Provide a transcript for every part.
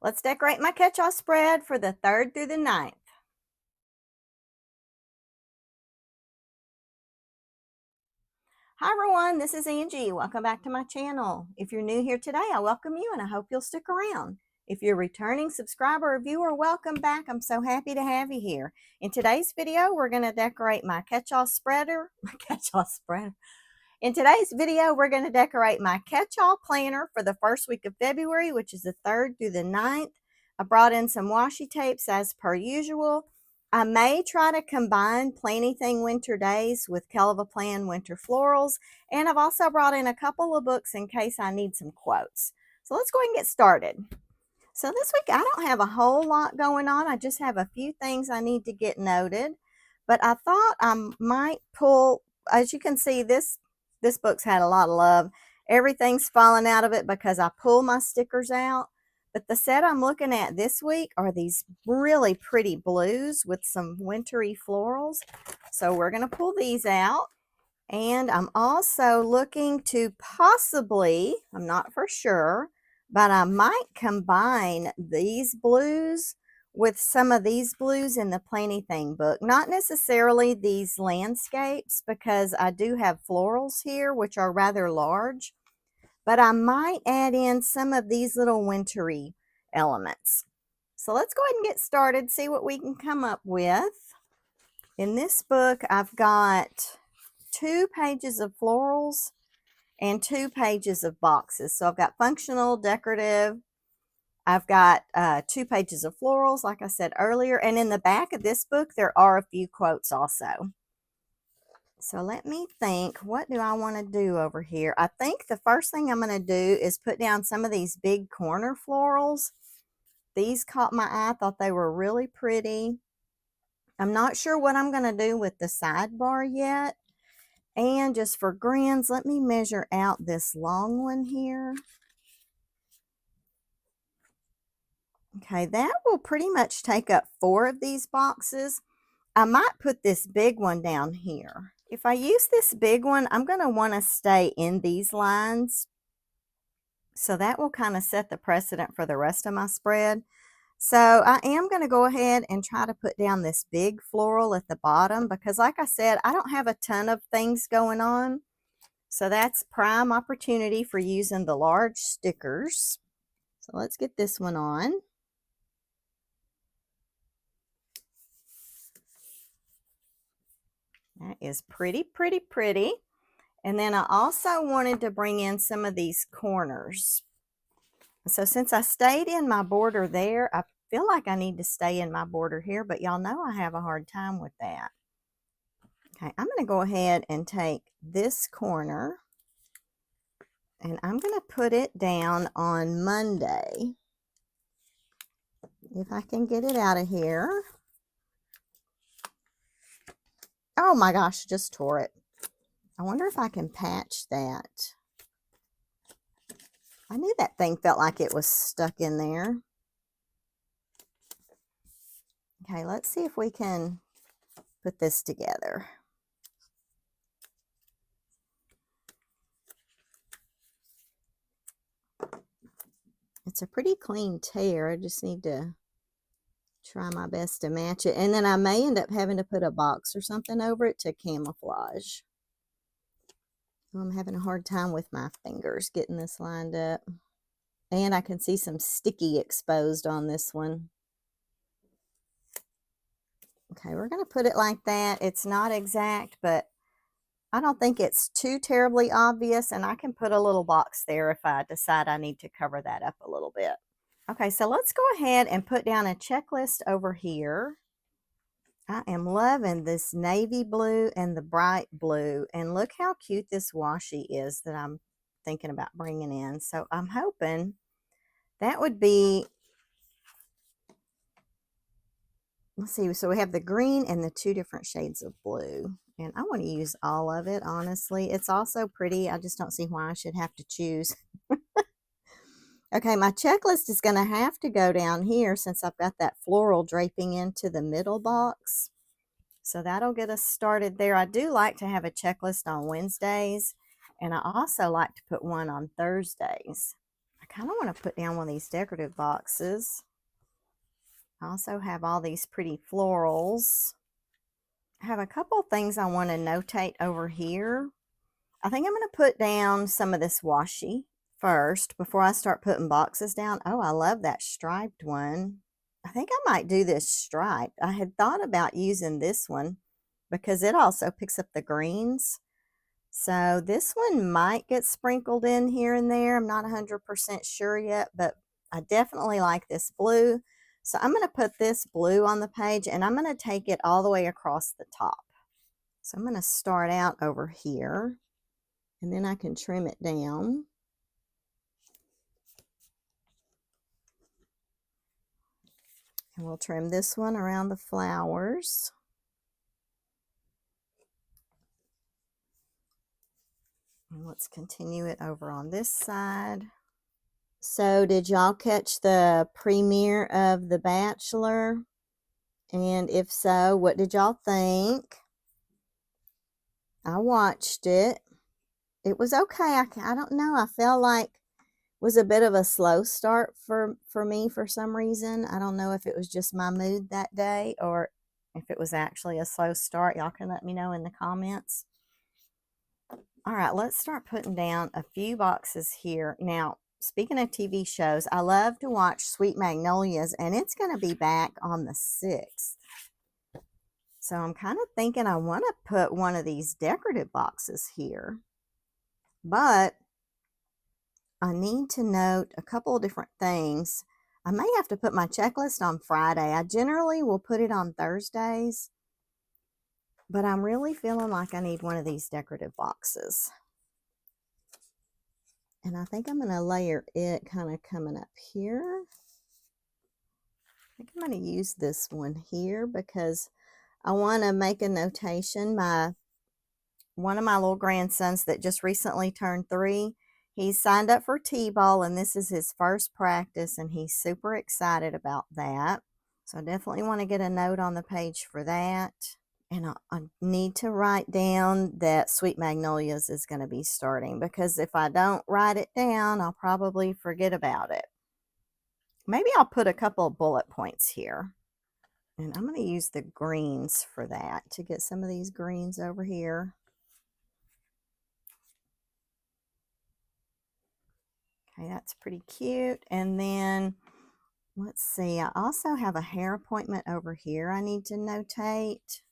Let's decorate my catch-all spread for the 3rd through the 9th. Hi everyone, this is Angie. Welcome back to my channel. If you're new here today, I welcome you and I hope you'll stick around. If you're a returning subscriber or viewer, welcome back. I'm so happy to have you here. In today's video, we're going to decorate my catch-all spreader. In today's video, we're going to decorate my catch-all planner for the first week of February, which is the 3rd through the 9th. I brought in some washi tapes as per usual. I may try to combine Planything Winter Days with Kellofaplan Winter Florals, and I've also brought in a couple of books in case I need some quotes. So let's go ahead and get started. So this week I don't have a whole lot going on. I just have a few things I need to get noted, but I thought I might pull, as you can see, this book's had a lot of love. Everything's fallen out of it because I pull my stickers out. But the set I'm looking at this week are these really pretty blues with some wintry florals. So we're going to pull these out. And I'm also looking to possibly, I'm not for sure, but I might combine these blues with some of these blues in the Planything book. Not necessarily these landscapes because I do have florals here, which are rather large. But I might add in some of these little wintry elements. So let's go ahead and get started, see what we can come up with. In this book, I've got 2 pages of florals and 2 pages of boxes. So I've got functional, decorative. I've got 2 pages of florals, like I said earlier. And in the back of this book, there are a few quotes also. So let me think, what do I want to do over here? I think the first thing I'm going to do is put down some of these big corner florals. These caught my eye. I thought they were really pretty. I'm not sure what I'm going to do with the sidebar yet. And just for grins, let me measure out this long one here. Okay, that will pretty much take up 4 of these boxes. I might put this big one down here. If I use this big one, I'm going to want to stay in these lines. So that will kind of set the precedent for the rest of my spread. So I am going to go ahead and try to put down this big floral at the bottom because like I said, I don't have a ton of things going on. So that's prime opportunity for using the large stickers. So let's get this one on. That is pretty, pretty, pretty. And then I also wanted to bring in some of these corners. So since I stayed in my border there, I feel like I need to stay in my border here, but y'all know I have a hard time with that. Okay, I'm going to go ahead and take this corner and I'm going to put it down on Monday. If I can get it out of here. Oh my gosh, just tore it. I wonder if I can patch that. I knew that thing felt like it was stuck in there. Okay, let's see if we can put this together. It's a pretty clean tear. I just need to try my best to match it. And then I may end up having to put a box or something over it to camouflage. I'm having a hard time with my fingers getting this lined up. And I can see some sticky exposed on this one. Okay, we're going to put it like that. It's not exact, but I don't think it's too terribly obvious. And I can put a little box there if I decide I need to cover that up a little bit. Okay, so let's go ahead and put down a checklist over here. I am loving this navy blue and the bright blue. And look how cute this washi is that I'm thinking about bringing in. So I'm hoping that would be, let's see, so we have the green and the 2 different shades of blue. And I want to use all of it, honestly. It's also pretty. I just don't see why I should have to choose. Okay, my checklist is going to have to go down here since I've got that floral draping into the middle box. So that'll get us started there. I do like to have a checklist on Wednesdays, and I also like to put one on Thursdays. I kind of want to put down one of these decorative boxes. I also have all these pretty florals. I have a couple of things I want to notate over here. I think I'm going to put down some of this washi first before I start putting boxes down. Oh, I love that striped one. I think I might do this striped. I had thought about using this one because it also picks up the greens. So this one might get sprinkled in here and there. I'm not 100% sure yet, but I definitely like this blue. So I'm going to put this blue on the page and I'm going to take it all the way across the top. So I'm going to start out over here and then I can trim it down. And we'll trim this one around the flowers. And let's continue it over on this side. So did y'all catch the premiere of The Bachelor? And if so, what did y'all think? I watched it. It was okay. I don't know. I felt like it was a bit of a slow start for me for some reason. I don't know if it was just my mood that day or if it was actually a slow start. Y'all can let me know in the comments. All right, let's start putting down a few boxes here. Now, speaking of TV shows, I love to watch Sweet Magnolias, and it's going to be back on the 6th. So I'm kind of thinking I want to put one of these decorative boxes here. But I need to note a couple of different things. I may have to put my checklist on Friday. I generally will put it on Thursdays. But I'm really feeling like I need one of these decorative boxes. And I think I'm going to layer it kind of coming up here. I think I'm going to use this one here because I want to make a notation. One of my little grandsons that just recently turned 3, he's signed up for T-ball and this is his first practice and he's super excited about that. So I definitely want to get a note on the page for that. And I need to write down that Sweet Magnolias is going to be starting because if I don't write it down, I'll probably forget about it. Maybe I'll put a couple of bullet points here. And I'm going to use the greens for that to get some of these greens over here. Okay, that's pretty cute. And then, let's see, I also have a hair appointment over here I need to notate.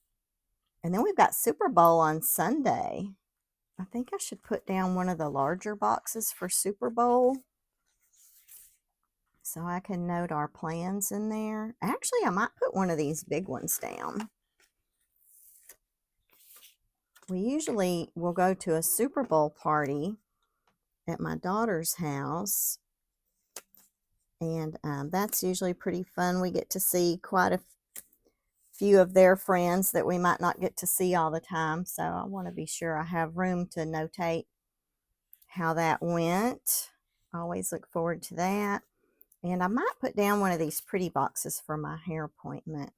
And then we've got Super Bowl on Sunday. I think I should put down one of the larger boxes for Super Bowl so I can note our plans in there. Actually, I might put one of these big ones down. We usually will go to a Super Bowl party at my daughter's house. And that's usually pretty fun. We get to see quite a few of their friends that we might not get to see all the time. So I want to be sure I have room to notate how that went. I always look forward to that. And I might put down one of these pretty boxes for my hair appointment.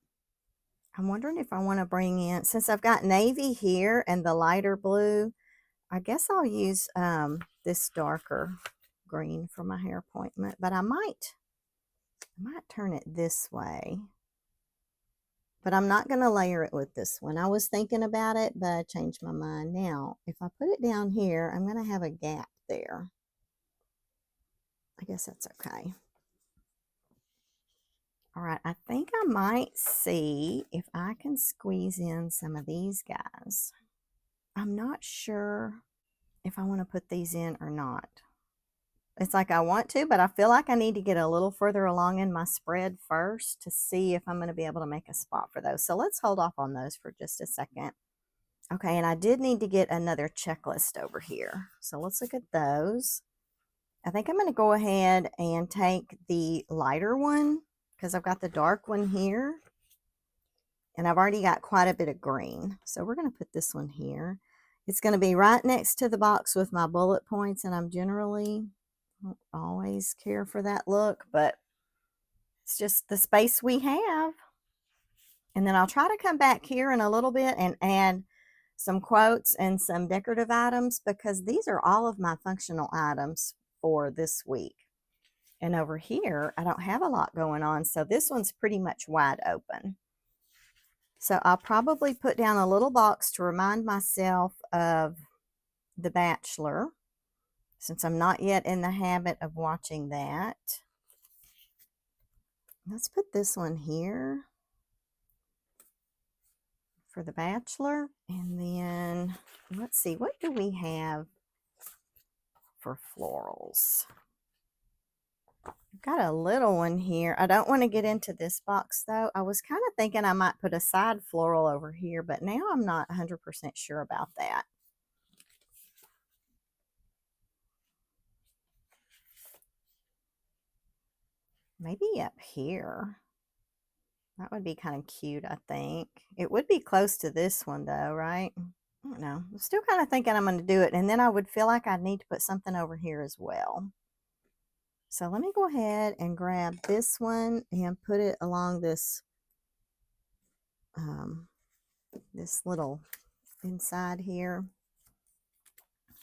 I'm wondering if I want to bring in, since I've got navy here and the lighter blue, I guess I'll use this darker green for my hair appointment. But I might turn it this way. But I'm not going to layer it with this one. I was thinking about it, but I changed my mind. Now, if I put it down here, I'm going to have a gap there. I guess that's okay. All right, I think I might see if I can squeeze in some of these guys. I'm not sure if I want to put these in or not. It's like I want to, but I feel like I need to get a little further along in my spread first to see if I'm going to be able to make a spot for those. So let's hold off on those for just a second. Okay, and I did need to get another checklist over here. So let's look at those. I think I'm going to go ahead and take the lighter one because I've got the dark one here. And I've already got quite a bit of green. So we're going to put this one here. It's going to be right next to the box with my bullet points, and I'm generally don't always care for that look, but it's just the space we have. And then I'll try to come back here in a little bit and add some quotes and some decorative items because these are all of my functional items for this week. And over here, I don't have a lot going on, so this one's pretty much wide open. So I'll probably put down a little box to remind myself of The Bachelor, since I'm not yet in the habit of watching that. Let's put this one here for The Bachelor. And then let's see, what do we have for florals? I've got a little one here. I don't want to get into this box though. I was kind of thinking I might put a side floral over here, but now I'm not 100% sure about that. Maybe up here. That would be kind of cute, I think. It would be close to this one though, right? I don't know. I'm still kind of thinking I'm going to do it, and then I would feel like I'd need to put something over here as well. So let me go ahead and grab this one and put it along this this little inside here.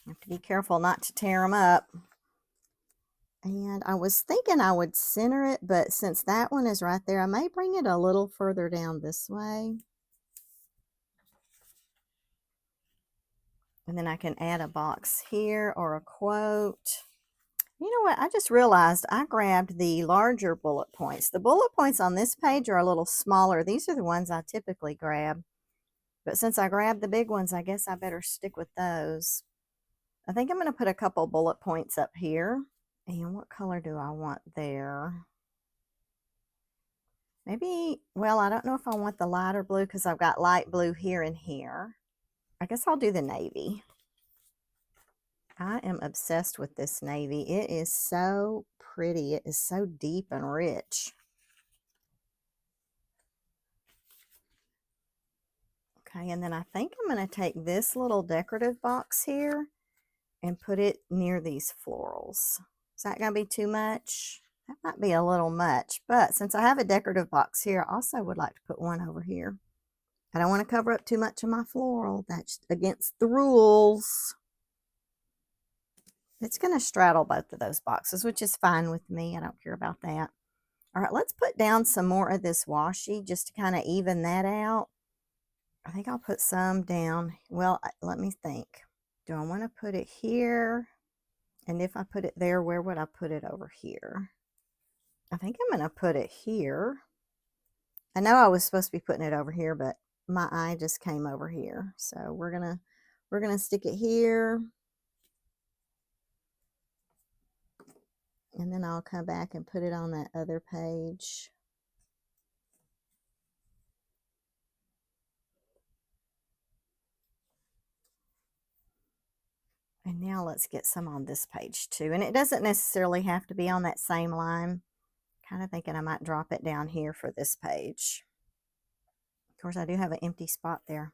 I have to be careful not to tear them up. And I was thinking I would center it, but since that one is right there, I may bring it a little further down this way. And then I can add a box here or a quote. You know what? I just realized I grabbed the larger bullet points. The bullet points on this page are a little smaller. These are the ones I typically grab. But since I grabbed the big ones, I guess I better stick with those. I think I'm going to put a couple bullet points up here. And what color do I want there? Maybe, well, I don't know if I want the lighter blue because I've got light blue here and here. I guess I'll do the navy. I am obsessed with this navy. It is so pretty. It is so deep and rich. Okay, and then I think I'm going to take this little decorative box here and put it near these florals. Is that going to be too much? That might be a little much, but since I have a decorative box here, I also would like to put one over here. I don't want to cover up too much of my floral. That's against the rules. It's going to straddle both of those boxes, which is fine with me. I don't care about that. All right, let's put down some more of this washi just to kind of even that out. I think I'll put some down. Well, let me think. Do I want to put it here? And if I put it there, where would I put it over here? I think I'm going to put it here. I know I was supposed to be putting it over here, but my eye just came over here. So we're gonna stick it here. And then I'll come back and put it on that other page. And now let's get some on this page too. And it doesn't necessarily have to be on that same line. Kind of thinking I might drop it down here for this page. Of course, I do have an empty spot there.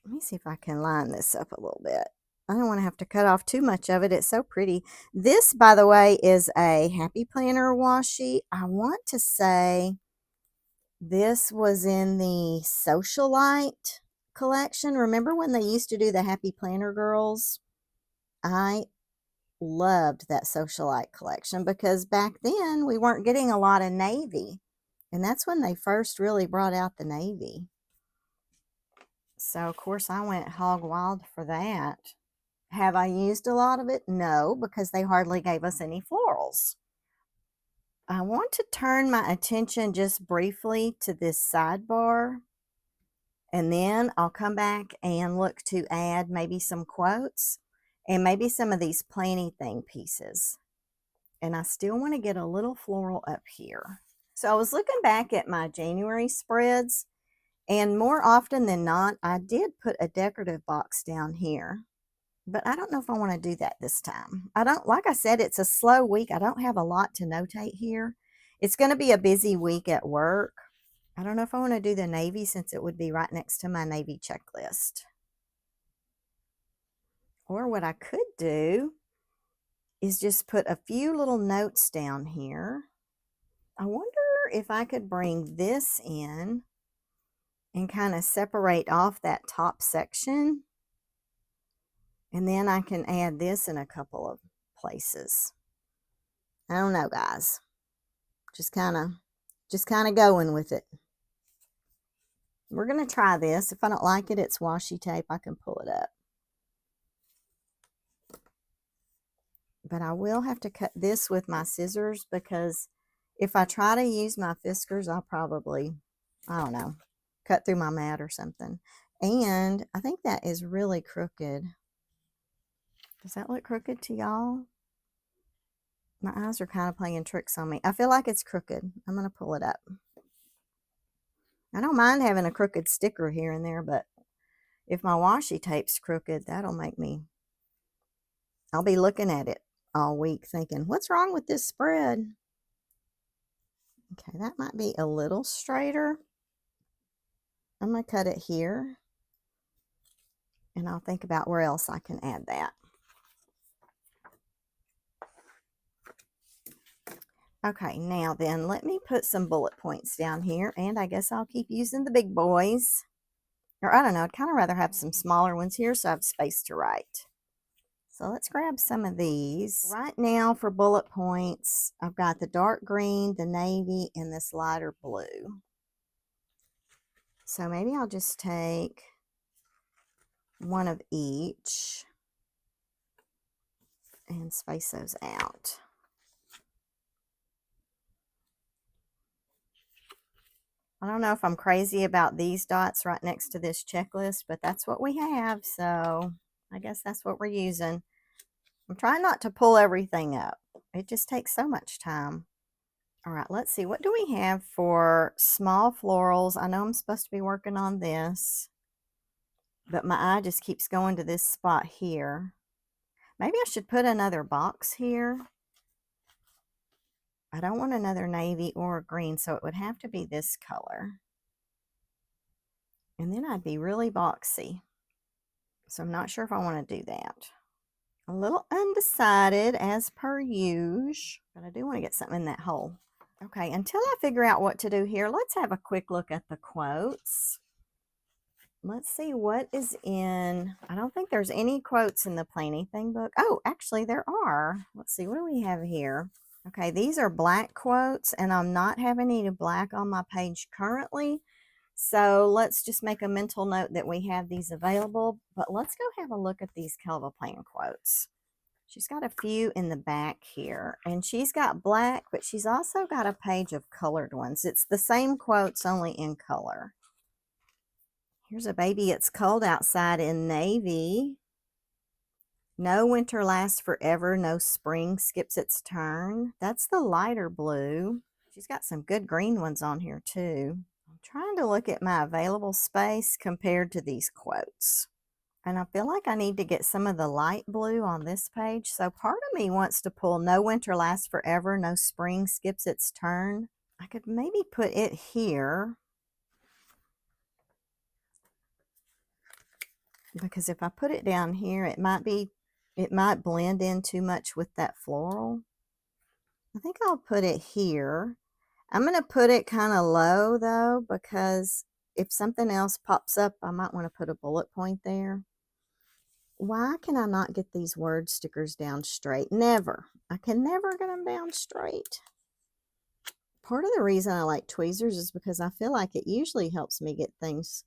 Let me see if I can line this up a little bit. I don't want to have to cut off too much of it. It's so pretty. This, by the way, is a Happy Planner washi. I want to say this was in the Socialite collection. Remember when they used to do the Happy Planner girls? I loved that Socialite collection because back then we weren't getting a lot of navy. And that's when they first really brought out the navy. So, of course, I went hog wild for that. Have I used a lot of it? No, because they hardly gave us any florals. I want to turn my attention just briefly to this sidebar. And then I'll come back and look to add maybe some quotes and maybe some of these Planything pieces. And I still want to get a little floral up here. So I was looking back at my January spreads, and more often than not, I did put a decorative box down here. But I don't know if I want to do that this time. I don't, like I said, it's a slow week. I don't have a lot to notate here. It's going to be a busy week at work. I don't know if I want to do the navy since it would be right next to my navy checklist. Or what I could do is just put a few little notes down here. I wonder if I could bring this in and kind of separate off that top section. And then I can add this in a couple of places. I don't know, guys. Just kind of going with it. We're going to try this. If I don't like it, it's washi tape. I can pull it up. But I will have to cut this with my scissors, because if I try to use my fiskars, I'll probably, I don't know, cut through my mat or something. And I think that is really crooked. Does that look crooked to y'all? My eyes are kind of playing tricks on me. I feel like it's crooked. I'm going to pull it up. I don't mind having a crooked sticker here and there, but if my washi tape's crooked, that'll make me, I'll be looking at it all week thinking, what's wrong with this spread? Okay, that might be a little straighter. I'm going to cut it here, and I'll think about where else I can add that. Okay, now then, let me put some bullet points down here, and I guess I'll keep using the big boys. Or I don't know, I'd kind of rather have some smaller ones here so I have space to write. So let's grab some of these. Right now for bullet points, I've got the dark green, the navy, and this lighter blue. So maybe I'll just take one of each and space those out. I don't know if I'm crazy about these dots right next to this checklist, but that's what we have, so I guess that's what we're using. I'm trying not to pull everything up. It just takes so much time. All right, let's see. What do we have for small florals? I know I'm supposed to be working on this, but my eye just keeps going to this spot here. Maybe I should put another box here. I don't want another navy or green, so it would have to be this color. And then I'd be really boxy. So I'm not sure if I want to do that. A little undecided as per usual, but I do want to get something in that hole. Okay, until I figure out what to do here, let's have a quick look at the quotes. Let's see what is in, I don't think there's any quotes in the Planything book. Oh, actually there are. Let's see, what do we have here? Okay, these are black quotes, and I'm not having any black on my page currently. So let's just make a mental note that we have these available, but let's go have a look at these Kellofaplan quotes. She's got a few in the back here, and she's got black, but she's also got a page of colored ones. It's the same quotes, only in color. Here's a baby, it's cold outside in navy. No winter lasts forever, no spring skips its turn. That's the lighter blue. She's got some good green ones on here too. I'm trying to look at my available space compared to these quotes. And I feel like I need to get some of the light blue on this page. So part of me wants to pull no winter lasts forever, no spring skips its turn. I could maybe put it here, because if I put it down here, it might blend in too much with that floral. I think I'll put it here. I'm going to put it kind of low though, because if something else pops up, I might want to put a bullet point there. Why can I not get these word stickers down straight? Never. I can never get them down straight. Part of the reason I like tweezers is because I feel like it usually helps me get things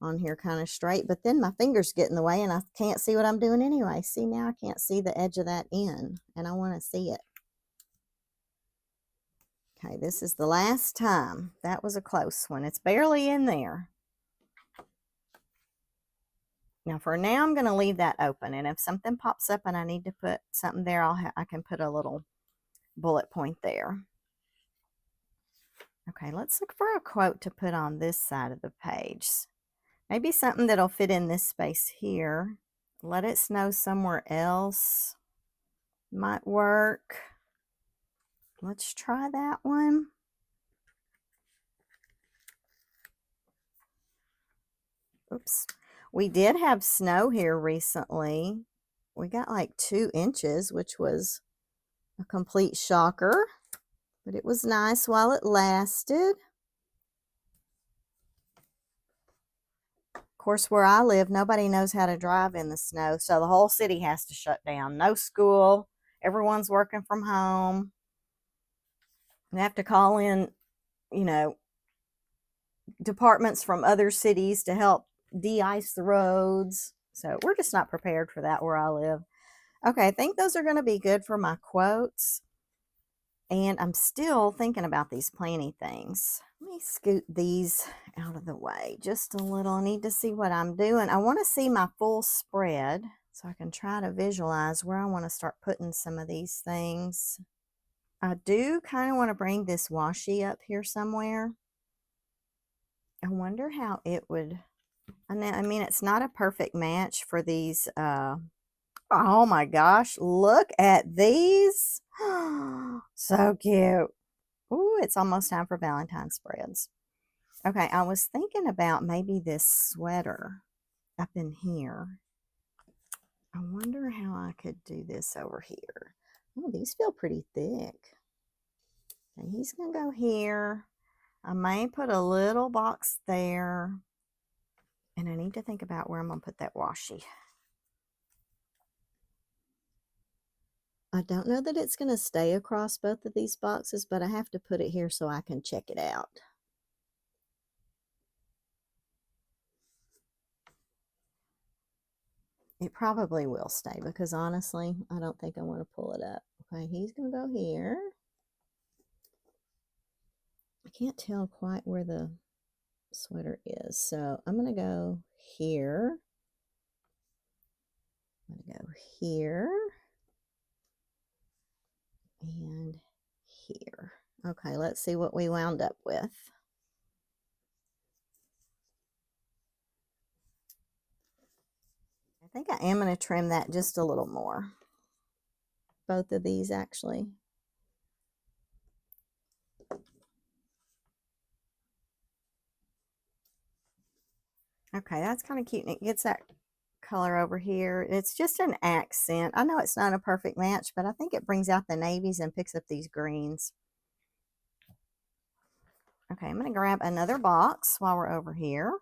on here kind of straight, but then my fingers get in the way and I can't see what I'm doing anyway. See, now I can't see the edge of that in, and I want to see it. Okay, this is the last time. That was a close one. It's barely in there. Now for now, I'm going to leave that open, and if something pops up and I need to put something there, I can put a little bullet point there. Okay, let's look for a quote to put on this side of the page. Maybe something that'll fit in this space here. Let it snow somewhere else might work. Let's try that one. Oops. We did have snow here recently. We got like 2 inches, which was a complete shocker, but it was nice while it lasted. Of course, where I live, nobody knows how to drive in the snow, so the whole city has to shut down. No school, everyone's working from home. I have to call in, you know, departments from other cities to help de-ice the roads. So we're just not prepared for that where I live. Okay, I think those are going to be good for my quotes. And I'm still thinking about these planny things. Let me scoot these out of the way just a little. I need to see what I'm doing. I want to see my full spread so I can try to visualize where I want to start putting some of these things. I do kind of want to bring this washi up here somewhere. I wonder how it would, I mean, it's not a perfect match for these, oh my gosh, look at these. So cute. Ooh, it's almost time for Valentine's spreads. Okay, I was thinking about maybe this sweater up in here. I wonder how I could do this over here. Oh, these feel pretty thick. And he's going to go here. I may put a little box there. And I need to think about where I'm going to put that washi. I don't know that it's going to stay across both of these boxes, but I have to put it here so I can check it out. It probably will stay because honestly, I don't think I want to pull it up. Okay, he's going to go here. I can't tell quite where the sweater is, so I'm going to go here. I'm going to go here and here. Okay, let's see what we wound up with. I think I am going to trim that just a little more. Both of these actually. Okay, that's kind of cute, and it gets that color over here. It's just an accent. I know it's not a perfect match, but I think it brings out the navies and picks up these greens. Okay, I'm going to grab another box while we're over here.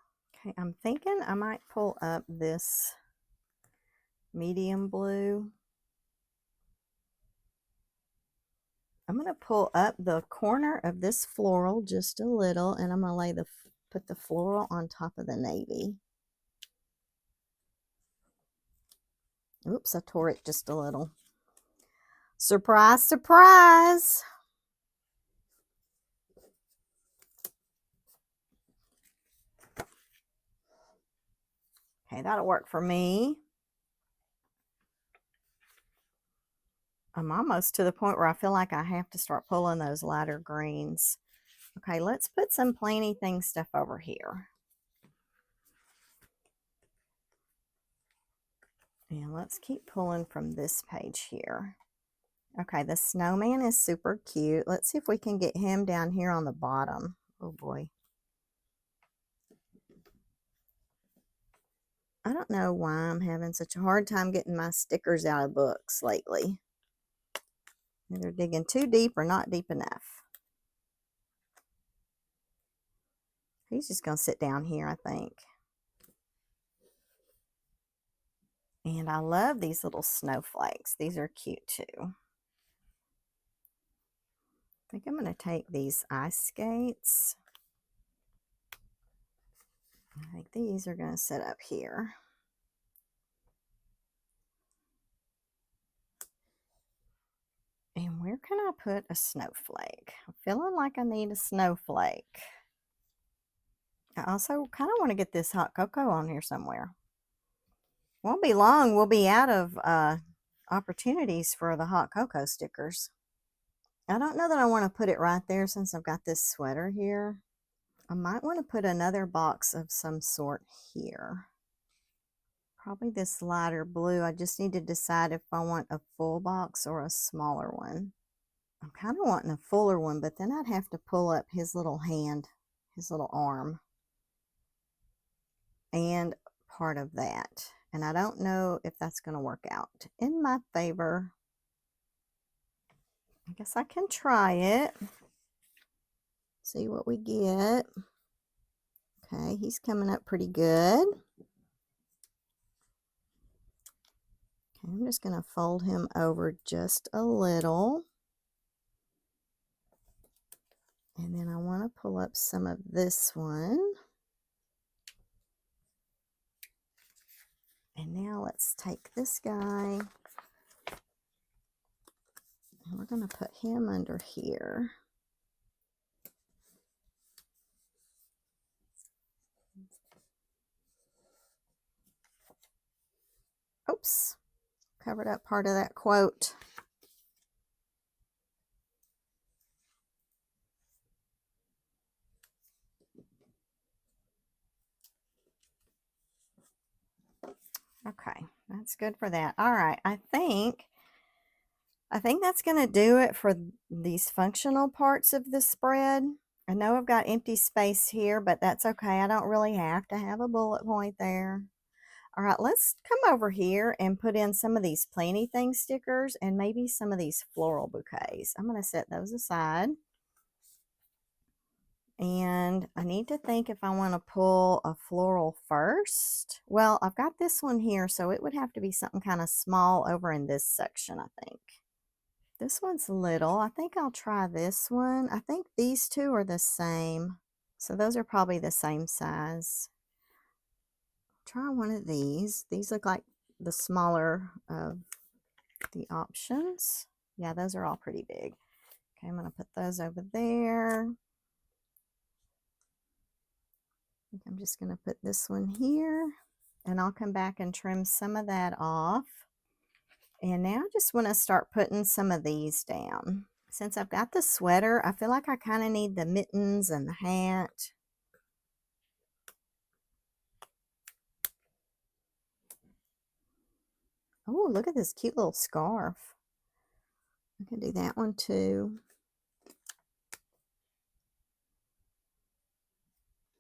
Okay, I'm thinking I might pull up this medium blue. I'm going to pull up the corner of this floral just a little, and I'm going to put the floral on top of the navy. Oops, I tore it just a little. Surprise, surprise. Okay, that'll work for me. I'm almost to the point where I feel like I have to start pulling those lighter greens. Okay, let's put some Planything stuff over here. And let's keep pulling from this page here. Okay, the snowman is super cute. Let's see if we can get him down here on the bottom. Oh boy. I don't know why I'm having such a hard time getting my stickers out of books lately. Either digging too deep or not deep enough. He's just going to sit down here, I think. And I love these little snowflakes. These are cute too. I think I'm going to take these ice skates. I think these are going to sit up here. And where can I put a snowflake? I'm feeling like I need a snowflake. I also kind of want to get this hot cocoa on here somewhere. Won't be long. We'll be out of opportunities for the hot cocoa stickers. I don't know that I want to put it right there since I've got this sweater here. I might want to put another box of some sort here. Probably this lighter blue. I just need to decide if I want a full box or a smaller one. I'm kind of wanting a fuller one, but then I'd have to pull up his little hand, his little arm, and part of that. And I don't know if that's going to work out in my favor. I guess I can try it. See what we get. Okay, he's coming up pretty good. Okay, I'm just going to fold him over just a little. pull up some of this one. And now let's take this guy, and we're going to put him under here. Oops, covered up part of that quote. Okay, that's good for that. All right, I think that's going to do it for these functional parts of the spread. I know I've got empty space here, but that's okay. I don't really have to have a bullet point there. All right, let's come over here and put in some of these Planything stickers and maybe some of these floral bouquets. I'm going to set those aside. And I need to think if I want to pull a floral first. Well, I've got this one here, so it would have to be something kind of small over in this section, I think. This one's little. I think I'll try this one. I think these two are the same. So those are probably the same size. Try one of these. These look like the smaller of the options. Yeah, those are all pretty big. Okay, I'm going to put those over there. I think I'm just going to put this one here, and I'll come back and trim some of that off. And now I just want to start putting some of these down. Since I've got the sweater, I feel like I kind of need the mittens and the hat. Oh, look at this cute little scarf. I can do that one too.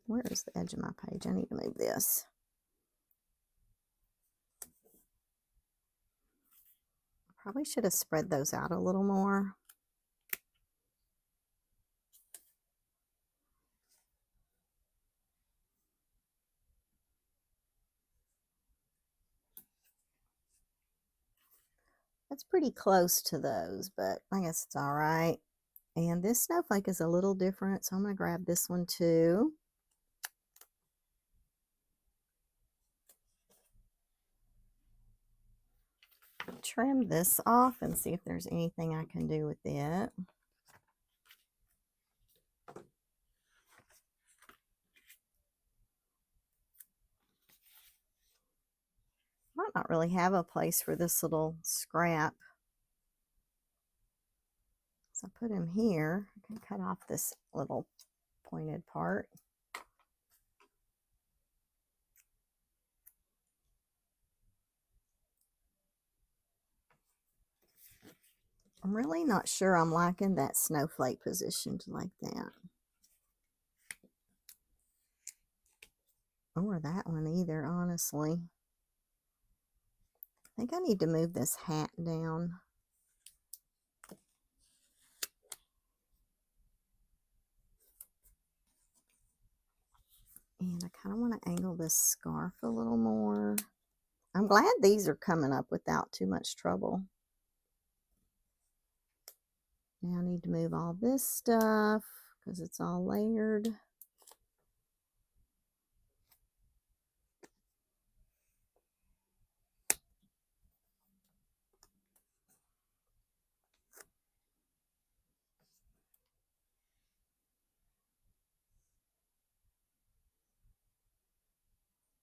Where is the edge of my page? I need to move this. Probably should have spread those out a little more. That's pretty close to those, but I guess it's all right. And this snowflake is a little different, so I'm going to grab this one too. Trim this off and see if there's anything I can do with it. Might not really have a place for this little scrap. So I put him here. I can cut off this little pointed part. I'm really not sure I'm liking that snowflake positioned like that. Or that one either, honestly. I think I need to move this hat down. And I kind of want to angle this scarf a little more. I'm glad these are coming up without too much trouble. Now I need to move all this stuff because it's all layered.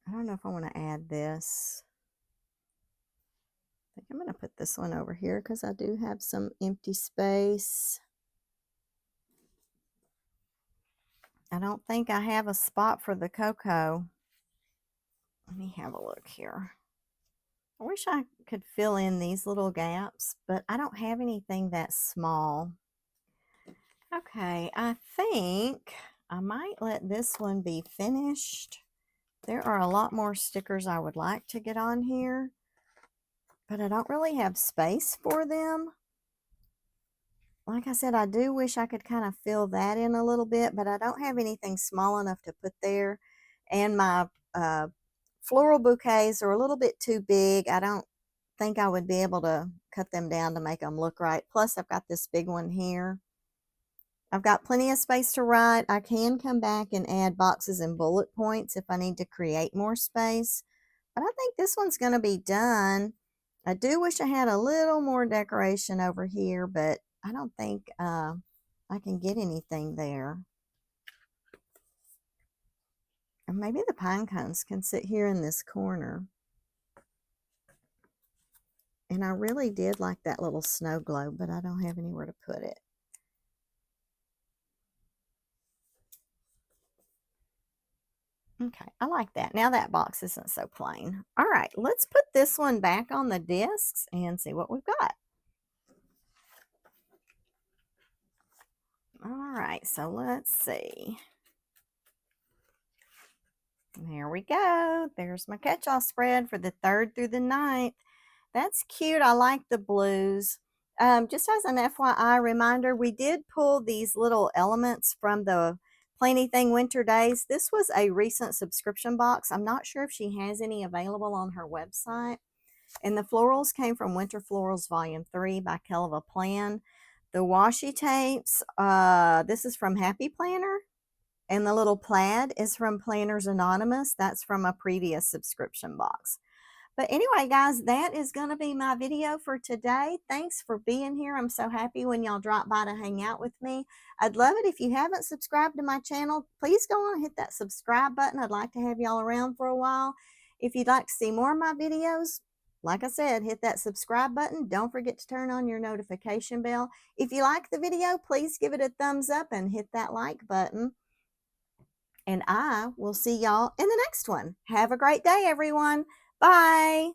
I don't know if I want to add this. I think I'm going to put this one over here because I do have some empty space. I don't think I have a spot for the cocoa. Let me have a look here. I wish I could fill in these little gaps, but I don't have anything that small. Okay, I think I might let this one be finished. There are a lot more stickers I would like to get on here, but I don't really have space for them. Like I said, I do wish I could kind of fill that in a little bit, but I don't have anything small enough to put there. And my floral bouquets are a little bit too big. I don't think I would be able to cut them down to make them look right. Plus, I've got this big one here. I've got plenty of space to write. I can come back and add boxes and bullet points if I need to create more space. But I think this one's going to be done. I do wish I had a little more decoration over here, but I don't think I can get anything there. And maybe the pine cones can sit here in this corner. And I really did like that little snow globe, but I don't have anywhere to put it. Okay, I like that. Now that box isn't so plain. All right, let's put this one back on the discs and see what we've got. All right, so let's see. There we go. There's my catch-all spread for the 3rd through the 9th. That's cute. I like the blues. Just as an FYI reminder, we did pull these little elements from the Planything Winter Days. This was a recent subscription box. I'm not sure if she has any available on her website. And the florals came from Winter Florals Volume 3 by Kellofaplan. The washi tapes, this is from Happy Planner. And the little plaid is from Planners Anonymous. That's from a previous subscription box. But anyway, guys, that is going to be my video for today. Thanks for being here. I'm so happy when y'all drop by to hang out with me. I'd love it if you haven't subscribed to my channel. Please go on and hit that subscribe button. I'd like to have y'all around for a while. If you'd like to see more of my videos, like I said, hit that subscribe button. Don't forget to turn on your notification bell. If you like the video, please give it a thumbs up and hit that like button. And I will see y'all in the next one. Have a great day, everyone. Bye.